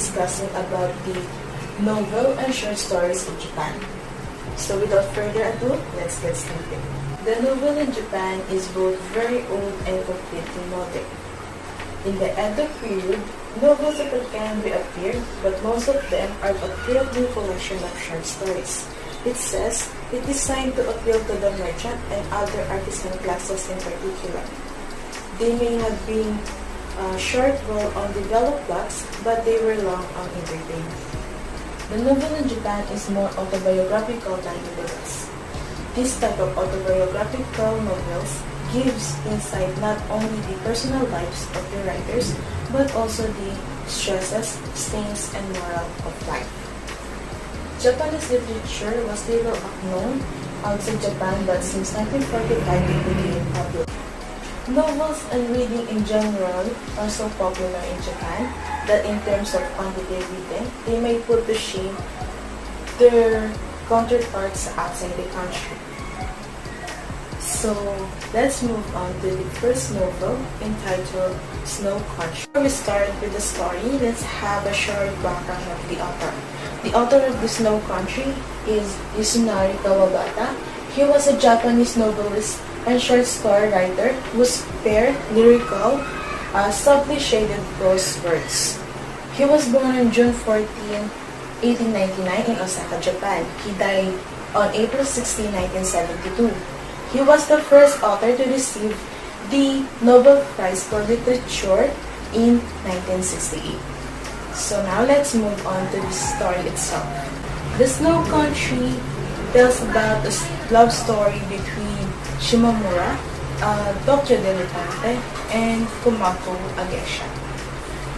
discussing about the novel and short stories in Japan. So without further ado, let's get started. The novel in Japan is both very old and completely modern. In the Edo period, novels can reappear, but most of them are a purely collection of short stories. It says it is designed to appeal to the merchant and other artisan classes in particular. They may have been short, well-undeveloped plots, but they were long and entertaining. The novel in Japan is more autobiographical than in the West. This type of autobiographical novels gives insight not only the personal lives of the writers, but also the stresses, stains, and moral of life. Japanese literature was little known outside Japan, but since 1945 it became popular. Novels and reading in general are so popular in Japan that in terms of quantity reading, they may put to shame their counterparts outside the country. So, let's move on to the first novel entitled Snow Country. Before we start with the story, let's have a short background of the author. The author of the Snow Country is Yasunari Kawabata. He was a Japanese novelist and short story writer whose fair, lyrical, softly shaded prose words. He was born on June 14, 1899 in Osaka, Japan. He died on April 16, 1972. He was the first author to receive the Nobel Prize for Literature in 1968. So now let's move on to the story itself. The Snow Country tells about a love story between Shimamura, Tokyo dilettante, and Kumako, a geisha.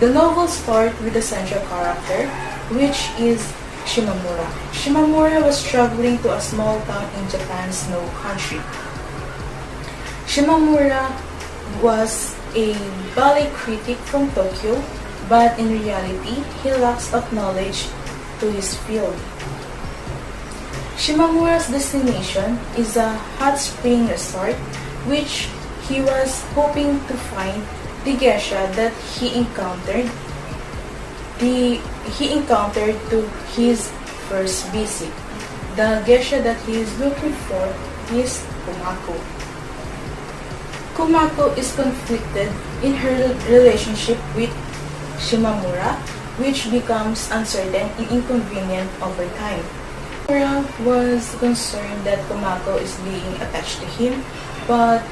The novel starts with the central character, which is Shimamura. Shimamura was traveling to a small town in Japan's Snow Country. Shimamura was a ballet critic from Tokyo, but in reality, he lacks of knowledge to his field. Shimamura's destination is a hot spring resort, which he was hoping to find the geisha that he encountered to his first visit. The geisha that he is looking for is Kumako. Kumako is conflicted in her relationship with Shimamura, which becomes uncertain and inconvenient over time. Shimamura was concerned that Kumako is being attached to him, but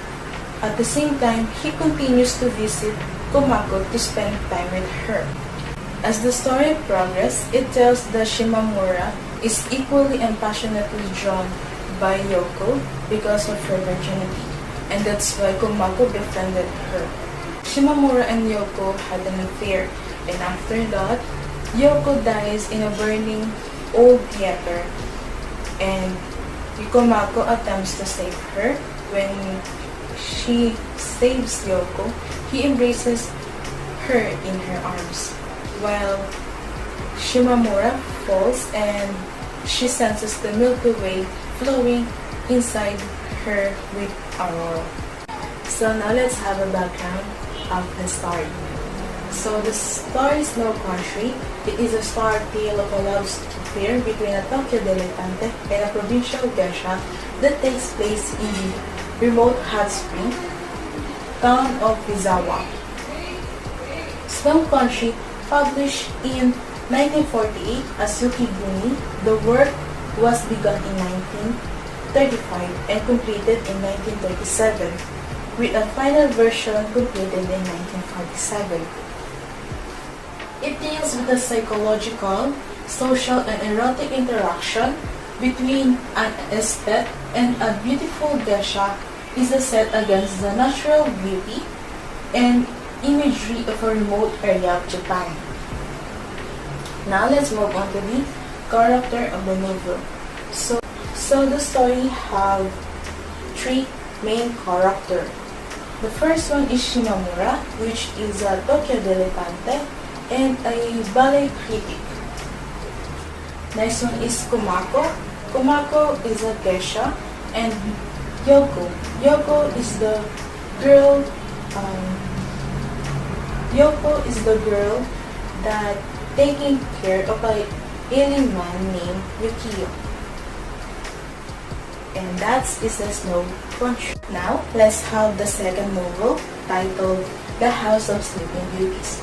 at the same time, he continues to visit Kumako to spend time with her. As the story progresses, it tells that Shimamura is equally and passionately drawn by Yoko because of her virginity, and that's why Kumako befriended her. Shimamura and Yoko had an affair, and after that, Yoko dies in a burning old theater, and Kumako attempts to save her. When she saves Yoko, he embraces her in her arms, while Shimamura falls and she senses the Milky Way flowing inside her with aurora. So now let's have a background of the story. So the story Snow Country, it is a star tale of a love affair between a Tokyo dilettante and a provincial geisha that takes place in the remote hot spring town of Izawa. Snow Country, published in 1948 as Yukiguni, the work was begun in 1935 and completed in 1937, with a final version completed in 1947. It deals with the psychological, social, and erotic interaction between an aesthete and a beautiful geisha is set against the natural beauty and imagery of a remote area of Japan. Now let's move on to the character of the novel. So the story have three main characters. The first one is Shimamura, which is a Tokyo dilettante and a ballet critic. Next one is Kumako. Kumako is a geisha, and Yoko. Yoko is the girl that taking care of a ailing man named Yukio. And that is the Snow Country. Now, let's have the second novel titled The House of Sleeping Beauties.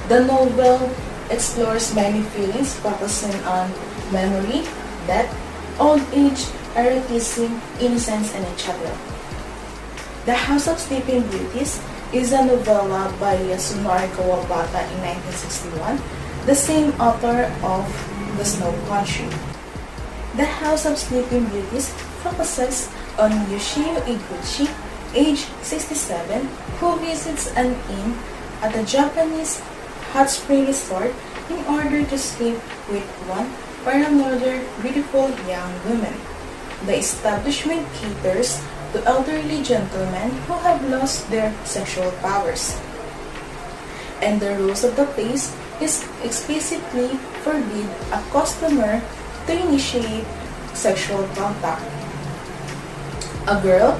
The novel explores many feelings focusing on memory, death, old age, eroticism, innocence, and etc. The House of Sleeping Beauties is a novella by Yasunari Kawabata in 1961, the same author of The Snow Country. The House of Sleeping Beauties focuses on Yoshio Iguchi, age 67, who visits an inn at a Japanese hot spring resort in order to sleep with one or another beautiful young woman. The establishment caters to elderly gentlemen who have lost their sexual powers, and the rules of the place is explicitly forbid a customer to initiate sexual contact. A girl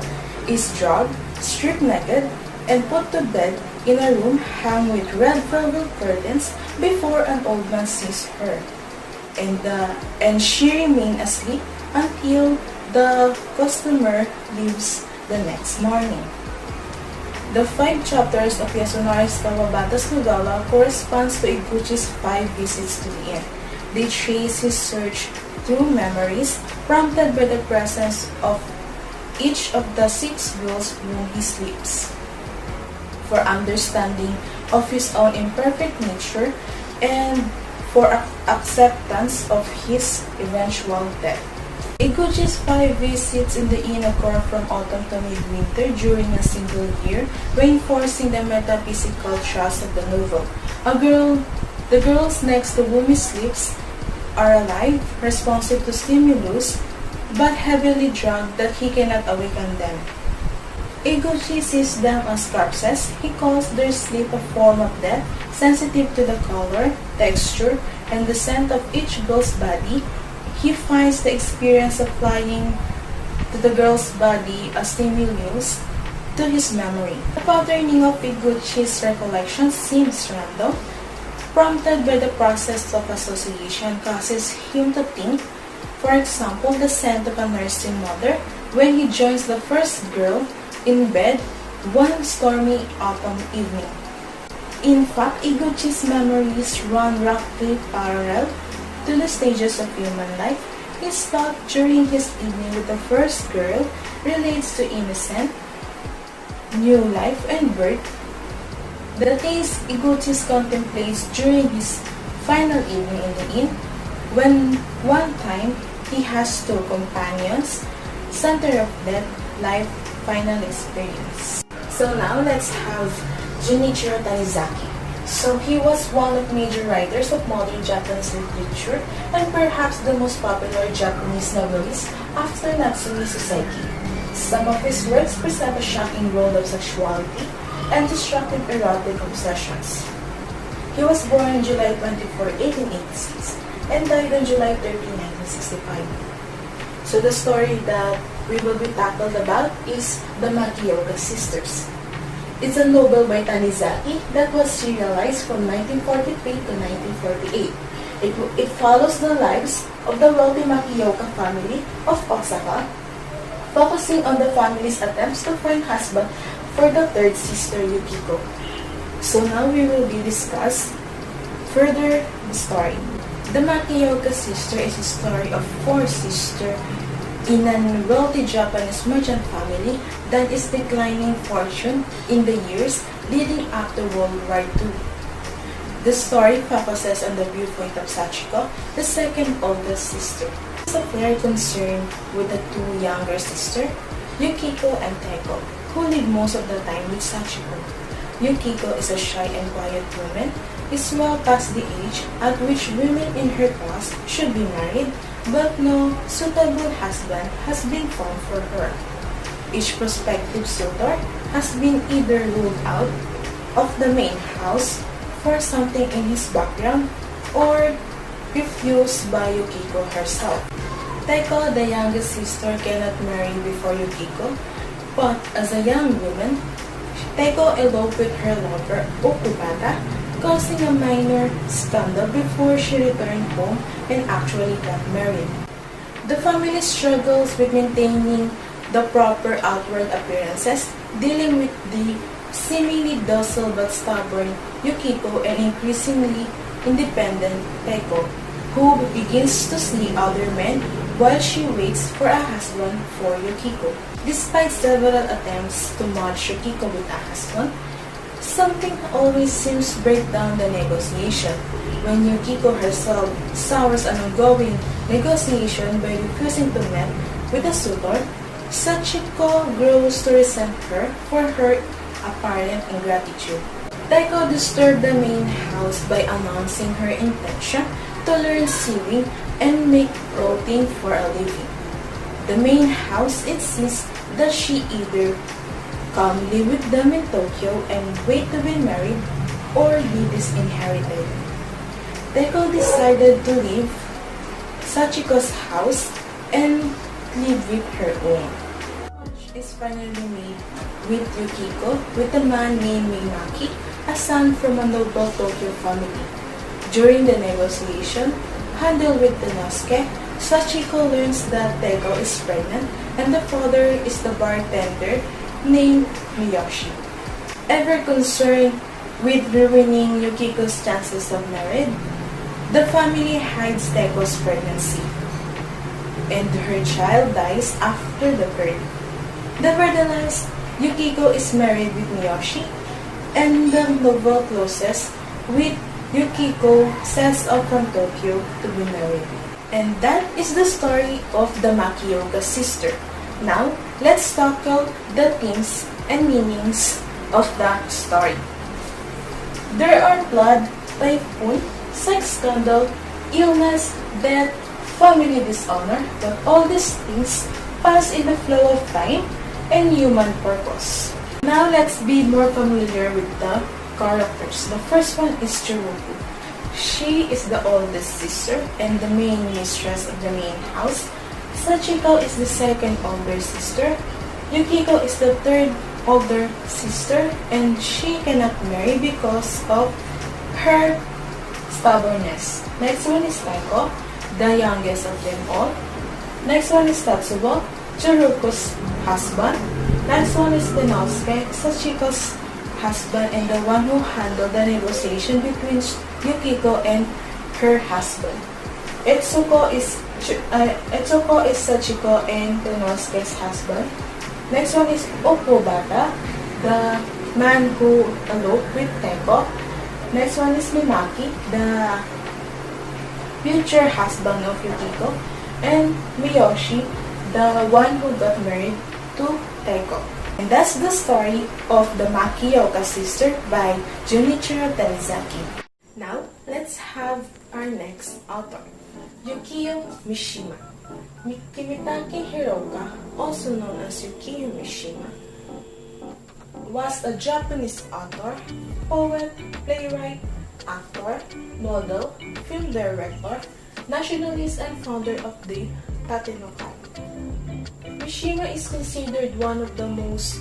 is drugged, stripped naked, and put to bed in a room hung with red velvet curtains before an old man sees her, and she remains asleep until the customer leaves the next morning. The 5 chapters of Yasunari Kawabata's novella corresponds to Iguchi's 5 visits to the inn. They trace his search through memories prompted by the presence of each of the 6 girls whom he sleeps, for understanding of his own imperfect nature and for acceptance of his eventual death. Iguchi's 5 visits in the inn occur from autumn to midwinter during a single year, reinforcing the metaphysical thrust of the novel. The girls next to whom he sleeps are alive, responsive to stimulus, but heavily drugged that he cannot awaken them. Iguchi sees them as corpses. He calls their sleep a form of death, sensitive to the color, texture, and the scent of each girl's body. He finds the experience of flying to the girl's body a stimulus to his memory. The patterning of Iguchi's recollections seems random, prompted by the process of association causes him to think. For example, the scent of a nursing mother when he joins the first girl in bed one stormy autumn evening. In fact, Iguchi's memories run roughly parallel to the stages of human life. His thought during his evening with the first girl relates to innocent, new life and birth. The things Iguchi contemplates during his final evening in the inn, when one time he has 2 companions, center of death, life, final experience. So now let's have Junichiro Tanizaki. So he was one of major writers of modern Japanese literature and perhaps the most popular Japanese novelist after Natsume Soseki. Some of his works present a shocking world of sexuality and destructive erotic obsessions. He was born on July 24, 1886 and died on July 13, 1965. So the story that we will be tackled about is The Makioka Sisters. It's a novel by Tanizaki that was serialized from 1943 to 1948. It follows the lives of the wealthy Makioka family of Osaka, focusing on the family's attempts to find husband for the 3rd sister Yukiko. So now we will be discuss further the story. The Makioka Sister is a story of 4 sisters in a wealthy Japanese merchant family that is declining fortune in the years leading up to World War II. The story focuses on the viewpoint of Sachiko, the second oldest sister. She is very concerned with the 2 younger sisters, Yukiko and Teiko, who live most of the time with Sachiko. Yukiko is a shy and quiet woman, is well past the age at which women in her class should be married, but no suitable husband has been found for her. Each prospective suitor has been either ruled out of the main house for something in his background or refused by Yukiko herself. Teiko, the youngest sister, cannot marry before Yukiko, but as a young woman, Teiko eloped with her lover, Okubata, causing a minor scandal before she returned home and actually got married. The family struggles with maintaining the proper outward appearances, dealing with the seemingly docile but stubborn Yukiko and increasingly independent Taiko, who begins to see other men while she waits for a husband for Yukiko. Despite several attempts to match Yukiko with a husband, something always seems to break down the negotiation. When Yukiko herself sours an ongoing negotiation by refusing to meet with a suitor, Sachiko grows to resent her for her apparent ingratitude. Taiko disturbed the main house by announcing her intention to learn sewing and make clothing for a living. The main house insists that she either come live with them in Tokyo and wait to be married or be disinherited. Taiko decided to leave Sachiko's house and live with her own. Marriage is finally made with Yukiko with a man named Mimaki, a son from a noble Tokyo family. During the negotiation, handled with Tenosuke, Sachiko learns that Taiko is pregnant and the father is the bartender named Miyoshi. Ever concerned with ruining Yukiko's chances of marriage, the family hides Taiko's pregnancy, and her child dies after the birth. Nevertheless, Yukiko is married with Miyoshi, and the novel closes with Yukiko sets off from Tokyo to be married. And that is the story of the Makioka sister. Now, let's tackle the themes and meanings of the story. There are blood, typhoon, sex scandal, illness, death, family dishonor, but all these things pass in the flow of time and human purpose. Now, let's be more familiar with the characters. The first one is Chiruku. She is the oldest sister and the main mistress of the main house. Sachiko is the second older sister. Yukiko is the third older sister, and she cannot marry because of her stubbornness. Next one is Taiko, the youngest of them all. Next one is Tatsubo, Chiruku's husband. Next one is Tenosuke, Sachiko's husband and the one who handled the negotiation between Yukiko and her husband. Etsuko is Sachiko and Tenosuke's husband. Next one is Okobata, the man who eloped with Taiko. Next one is Mimaki, the future husband of Yukiko. And Miyoshi, the one who got married to Taiko. And that's the story of the Makioka sister by Junichiro Tanizaki. Now, let's have our next author, Yukio Mishima. Kimitake Hiroka, also known as Yukio Mishima, was a Japanese author, poet, playwright, actor, model, film director, nationalist, and founder of the Tatenokai. Mishima is considered one of the most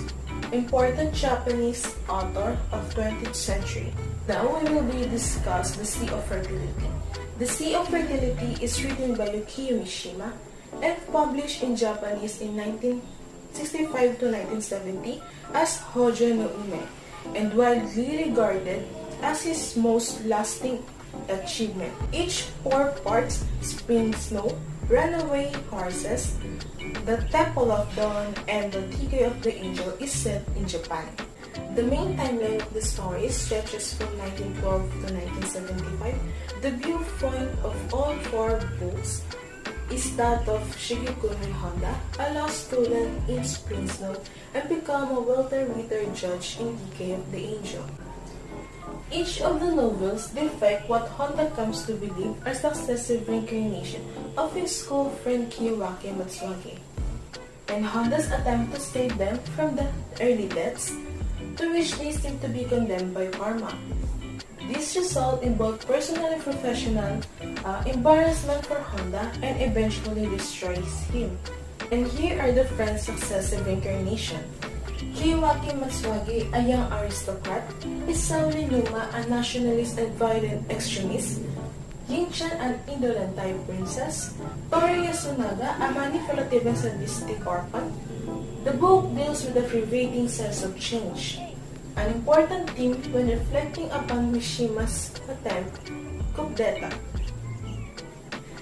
important Japanese author of 20th century. Now we will discuss The Sea of Fertility. The Sea of Fertility is written by Yukio Mishima and published in Japanese in 1965 to 1970 as Hojo no Ume, and widely regarded as his most lasting achievement. Each 4 parts, Spring Snow, Runaway Horses, The Temple of Dawn, and The Decay of the Angel is set in Japan. The main timeline of the story stretches from 1912 to 1975. The viewpoint of all 4 books is that of Shigekumi Honda, a law student in Spring Snow, and become a welterweight judge in Decay of the Angel. Each of the novels depict what Honda comes to believe are successive reincarnations of his school friend Kiyowaki Matsuwagi, and Honda's attempt to save them from the early deaths to which they seem to be condemned by karma. This result in both personal and professional embarrassment for Honda and eventually destroys him. And here are the friends' successive reincarnations. Kiyuaki Matsuagi, a young aristocrat, Isauri Numa, a nationalist and violent extremist, Yinchan, an indolent type princess, Tori Yasunaga, a manipulative and sadistic orphan. The book deals with a pervading sense of change, an important theme when reflecting upon Mishima's attempt, coup d'etat.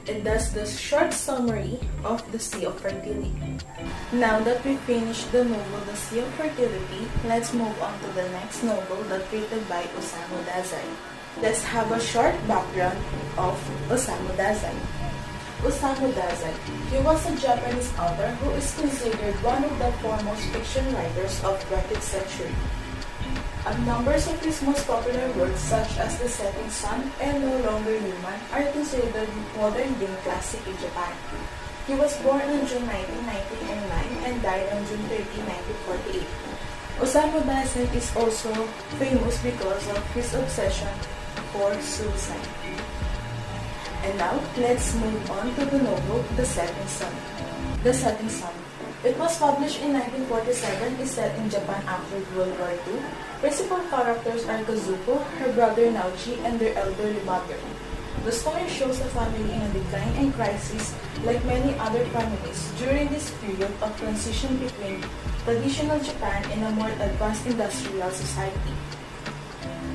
And thus the short summary of The Sea of Fertility. Now that we finished the novel The Sea of Fertility, let's move on to the next novel that written by Osamu Dazai. Let's have a short background of Osamu Dazai. Osamu Dazai. He was a Japanese author who is considered one of the foremost fiction writers of 20th century. Numbers of his most popular works, such as The Setting Sun and No Longer Human, are considered modern-day classic in Japan. He was born on June 19, 1909 and died on June 30, 1948. Osamu Dazai is also famous because of his obsession for suicide. And now, let's move on to the novel The Setting Sun. The Setting Sun. It was published in 1947, is set in Japan after World War II. Principal characters are Kazuko, her brother Naoji, and their elderly mother. The story shows a family in a decline and crisis like many other families during this period of transition between traditional Japan and a more advanced industrial society.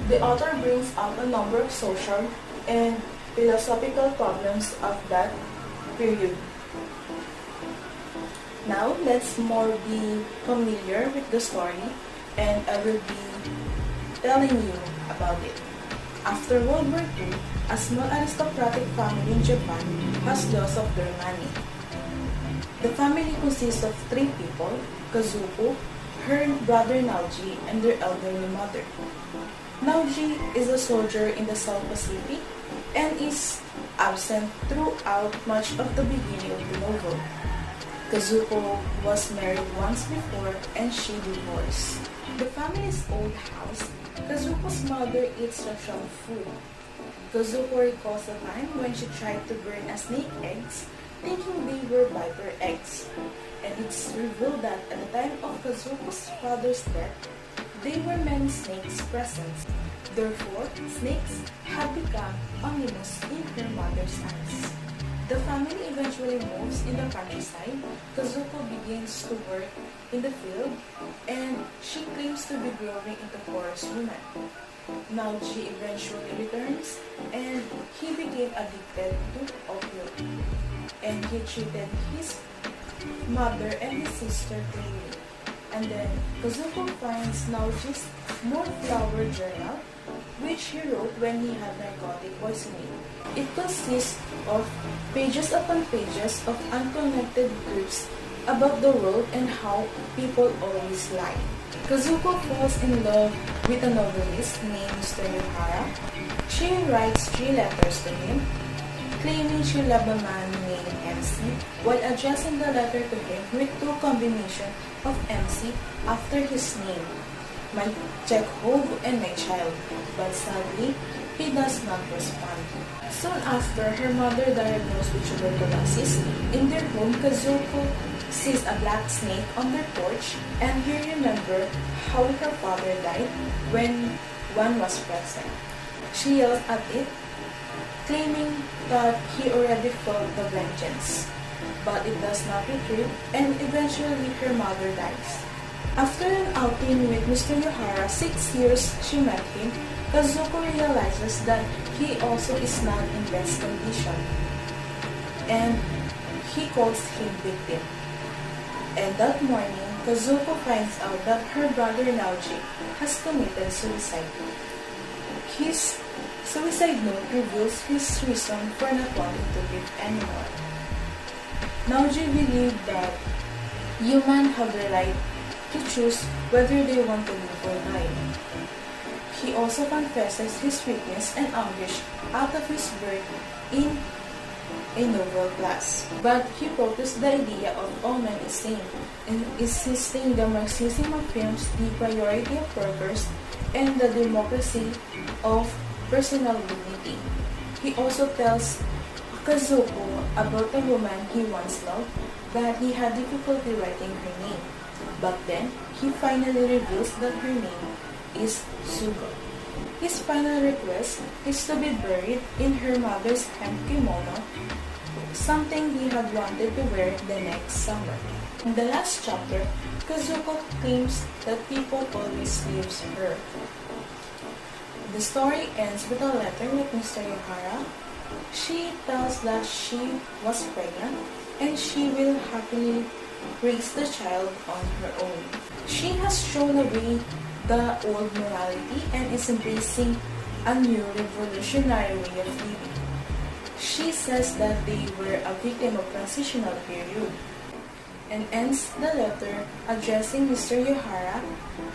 The author brings out a number of social and philosophical problems of that period. Now, let's more be familiar with the story, and I will be telling you about it. After World War II, a small aristocratic family in Japan has loss of their money. The family consists of 3 people, Kazuko, her brother Naoji, and their elderly mother. Naoji is a soldier in the South Pacific and is absent throughout much of the beginning of the novel. Kazuko was married once before and she divorced. The family's old house, Kazuko's mother eats ration food. Kazuko recalls a time when she tried to burn a snake eggs, thinking they were viper eggs. And it's revealed that at the time of Kazuko's father's death, there were many snakes present. Therefore, snakes have become ominous in her mother's eyes. The family eventually moves in the countryside. Kazuko begins to work in the field and she claims to be growing into forest woman. Naoji eventually returns and he became addicted to opium and he treated his mother and his sister cruelly. And then Kazuko finds Naoji's Moonflower Journal, which he wrote when he had narcotic poisoning. It consists of pages upon pages of unconnected groups about the world and how people always lie. Kazuko falls in love with a novelist named Mr. Yuhara. She writes 3 letters to him, claiming she loved a man named MC, while addressing the letter to him with 2 combinations of MC after his name, my Chekhov and my child, but sadly, he does not respond. Soon after, her mother diagnosed with tuberculosis. In their home, Kazuko sees a black snake on their porch, and he remembers how her father died when one was present. She yells at it, claiming that he already felt the vengeance, but it does not retrieve, and eventually her mother dies. After an outing with Mr. Yuhara, 6 years she met him, Kazuko realizes that he also is not in best condition, and he calls him victim. And that morning, Kazuko finds out that her brother Naoji has committed suicide. His suicide note reveals his reason for not wanting to live anymore. Naoji believed that humans have the right to choose whether they want to live or die. He also confesses his weakness and anguish out of his birth in a novel class. But he protests the idea of all men is same, and insisting the Marxism affirms the priority of workers and the democracy of personal dignity. He also tells Kazuko about a woman he once loved, but he had difficulty writing her name. But then, he finally reveals that her name is Sugo. His final request is to be buried in her mother's hemp kimono, something he had wanted to wear the next summer. In the last chapter, Kazuko claims that people always leave her. The story ends with a letter with Mr. Yohara. She tells that she was pregnant and she will happily raise the child on her own. She has thrown away the old morality and is embracing a new revolutionary way of living. She says that they were a victim of transitional period and ends the letter addressing Mr. Yohara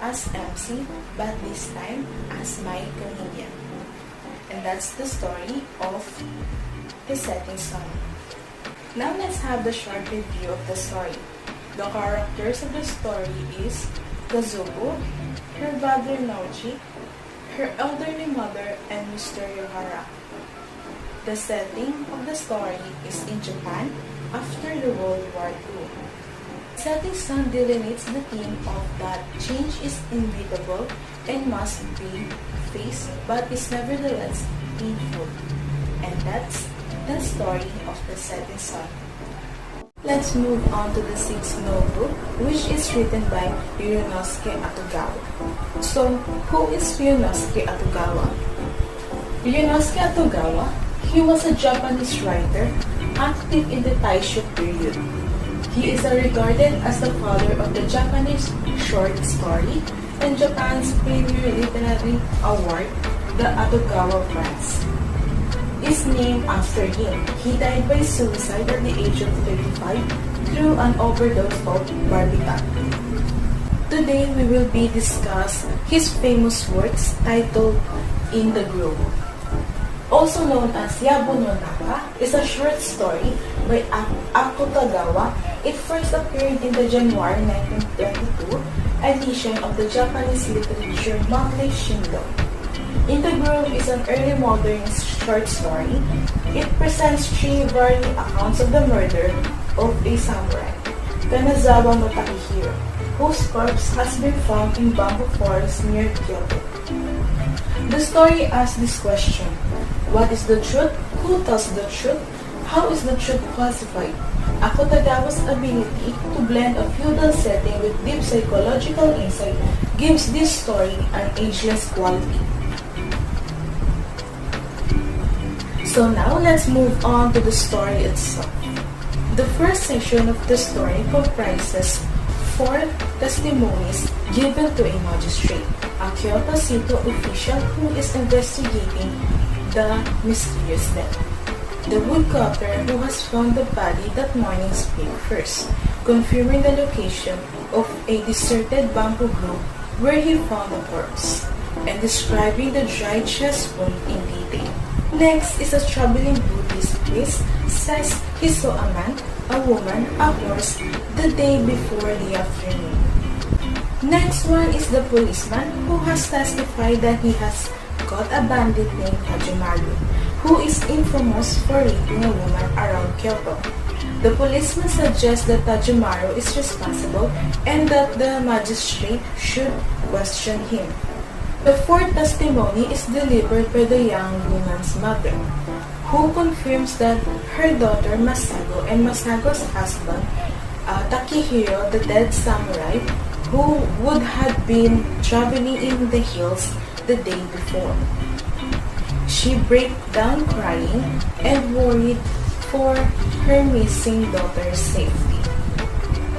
as MC, but this time as my comedian. And that's the story of The Setting Sun. Now let's have the short review of the story. The characters of the story is Kazuko, her brother Naoji, her elderly mother, and Mr. Yohara. The setting of the story is in Japan after the World War II. Setting Sun delineates the theme of that change is inevitable and must be faced, but is nevertheless painful. And that's the story of The Setting Sun. Let's move on to the sixth novel, which is written by Ryunosuke Atogawa. So, who is Ryunosuke Atogawa? Ryunosuke Atogawa, he was a Japanese writer active in the Taisho period. He is regarded as the father of the Japanese short story and Japan's premier literary award, the Atogawa Prize, is named after him. He died by suicide at the age of 35 through an overdose of barbital. Today we will be discussing his famous works titled In the Grove. Also known as Yabu no Naka, is a short story by Akutagawa. It first appeared in the January 1922 edition of the Japanese literature monthly Shindo. In the Grove is an early modern short story. It presents three varying accounts of the murder of a samurai, Kanazawa no Takehiro, whose corpse has been found in bamboo forest near Kyoto. The story asks this question: what is the truth? Who tells the truth? How is the truth classified? Akutagawa's ability to blend a feudal setting with deep psychological insight gives this story an ageless quality. So now let's move on to the story itself. The first section of the story comprises 4 testimonies given to a magistrate, a Kyoto City official who is investigating the mysterious death. The woodcutter who has found the body that morning speaks first, confirming the location of a deserted bamboo grove where he found the corpse, and describing the dried chest wound in detail. Next is a traveling Buddhist priest says he saw a man, a woman, a horse the day before the afternoon. Next one is the policeman who has testified that he has caught a bandit named Hajimaru, who is infamous for raping a woman around Kyoto. The policeman suggests that Hajimaru is responsible and that the magistrate should question him. The fourth testimony is delivered by the young woman's mother, who confirms that her daughter Masago and Masago's husband, Takehiro, the dead samurai, who would have been traveling in the hills the day before. She breaks down crying and worried for her missing daughter's safety.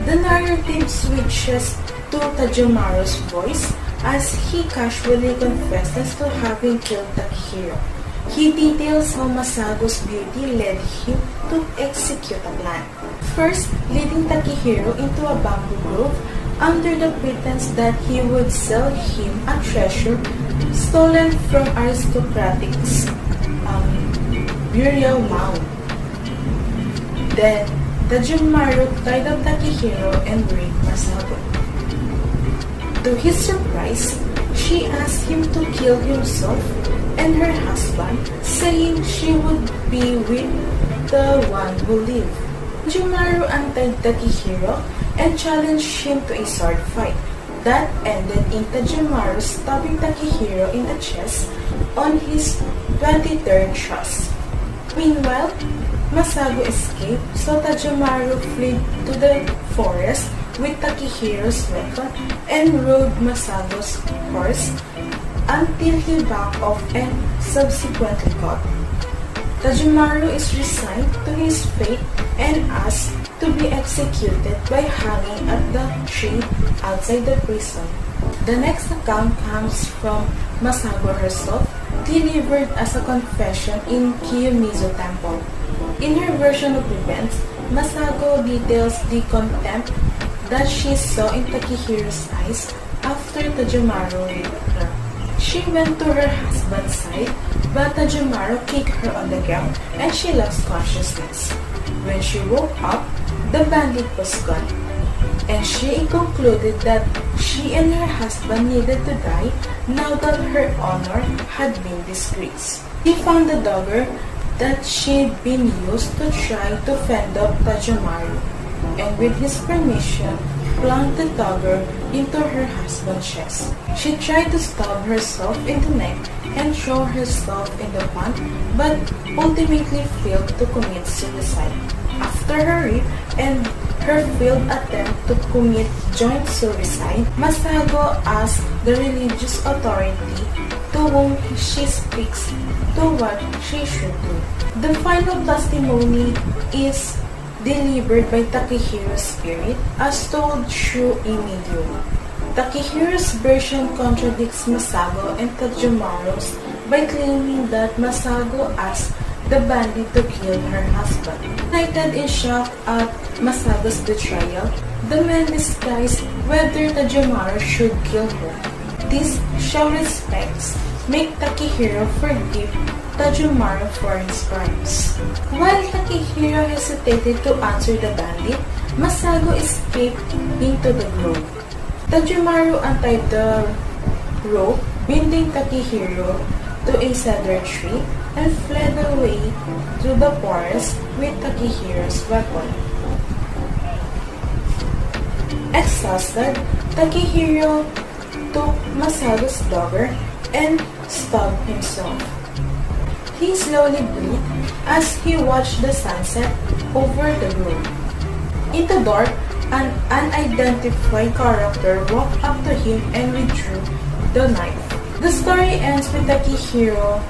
The narrative switches to Tajimaru's voice as he casually confesses to having killed Takehiro. He details how Masago's beauty led him to execute a plan. First, leading Takehiro into a bamboo grove under the pretense that he would sell him a treasure stolen from aristocratic's burial mound. Then, Tajimaru tied up Takehiro and raped Masago. To his surprise, she asked him to kill himself and her husband, saying she would be with the one who lived. Tajimaru untied Takehiro and challenged him to a sword fight. That ended in Tajimaru stabbing Takehiro in the chest on his 23rd thrust. Meanwhile, Masago escaped, so Tajimaru fled to the forest with Takehiro's weapon and rode Masago's horse until he backed off and subsequently caught. Tajimaru is resigned to his fate and asked to be executed by hanging at the tree outside the prison. The next account comes from Masago herself, delivered as a confession in Kiyomizu Temple. In her version of events, Masago details the contempt that she saw in Takehiro's eyes after Tajimaru raped her. She went to her husband's side, but Tajimaru kicked her on the ground and she lost consciousness. When she woke up, the bandit was gone, and she concluded that she and her husband needed to die now that her honor had been disgraced. She found the dagger that she'd been used to try to fend off Tajimaru, and with his permission, plunged the dagger into her husband's chest. She tried to stab herself in the neck and throw herself in the pond, but ultimately failed to commit suicide. After her rape and her failed attempt to commit joint suicide, Masago asked the religious authority to whom she speaks to what she should do. The final testimony is delivered by Takehiro's spirit as told through a medium. Takehiro's version contradicts Masago and Tajimaru's by claiming that Masago asked the bandit to kill her husband. United in shock at Masago's betrayal, the men discussed whether Tajimaru should kill her. This show respects make Takehiro forgive Tajimaru for his crimes. While Takehiro hesitated to answer the bandit, Masago escaped into the grove. Tajimaru untied the rope, binding Takehiro to a cedar tree and fled away through the forest with Takehiro's weapon. Exhausted, Takehiro took Masago's dagger and stabbed himself. He slowly breathed as he watched the sunset over the grove. In the dark, an unidentified character walked up to him and withdrew the knife. The story ends with Takehiro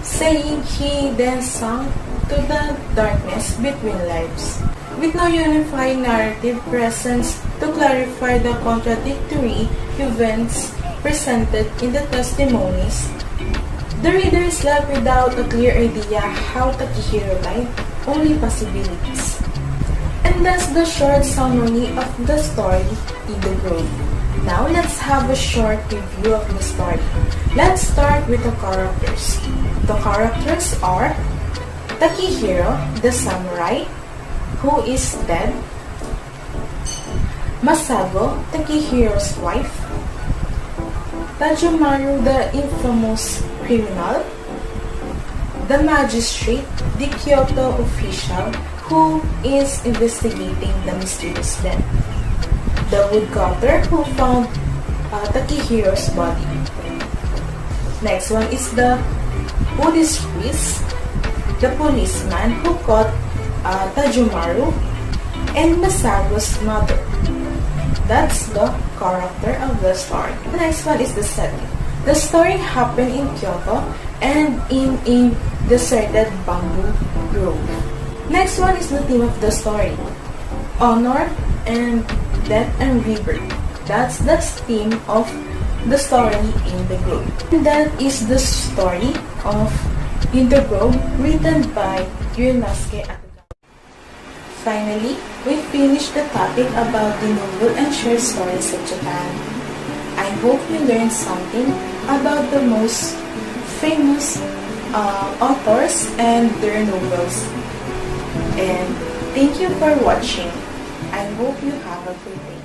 saying he then sank to the darkness between lives. With no unifying narrative presence to clarify the contradictory events presented in the testimonies, the reader is left without a clear idea how Takehiro died, only possibilities. And that's the short summary of the story in the grove. Now let's have a short review of the story. Let's start with the characters. The characters are Takehiro, the samurai, who is dead, Masago, Takehiro's wife, Tajimaru, the infamous criminal, the magistrate, the Kyoto official who is investigating the mysterious death, the woodcutter who found Takehiro's body. Next one is the Buddhist priest, the policeman who caught Tajimaru, and Masago's mother. That's the character of the story. The next one is the setting. The story happened in Kyoto and in a deserted bamboo grove. Next one is the theme of the story. Honor and death and rebirth. That's the theme of the story in the grove. And that is the story of In the Grove written by Ryunosuke Akutami. Finally, we finished the topic about the novel and short stories of Japan. I hope you learned something about the most famous authors and their novels. And thank you for watching. I hope you have a good day.